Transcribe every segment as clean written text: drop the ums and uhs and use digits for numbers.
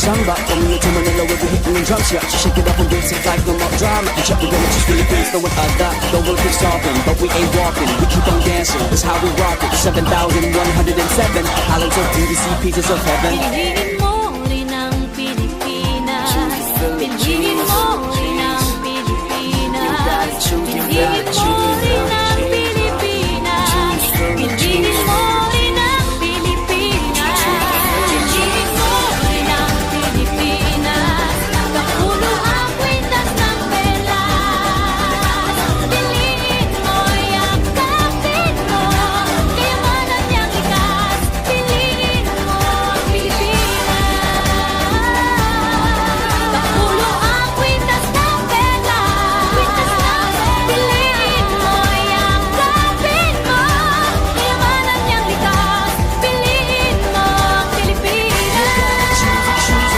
Samba from New to Manila, we'll be hitting the drums, yeah. Shake it up and dance it like no more drama. And check the village, just Philippines, throwing a dot. The world keeps talking, but we ain't walking. We keep on dancing, that's how we rock it. 7,107 islands of PVC, pieces of heaven. Piliin mo rin ang Pilipinas. Piliin mo rin ang Pilipinas. Piliin mo rin ang Pilipinas. Piliin mo rin ang Pilipinas. Piliin mo rin ang Pilipinas. Kapulo ang kwintas ng pelas. Piliin mo, yakapin mo, kayamanan niyang likas. Piliin mo ang Pilipinas. Kapulo ang kwintas ng pelas. Piliin mo, yakapin mo, kayamanan niyang likas. Piliin mo ang Pilipinas. Piliin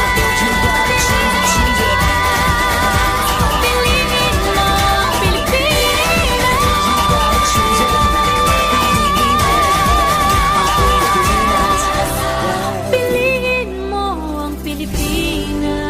mo ang Pilipinas. Piliin mo ang Pilipinas.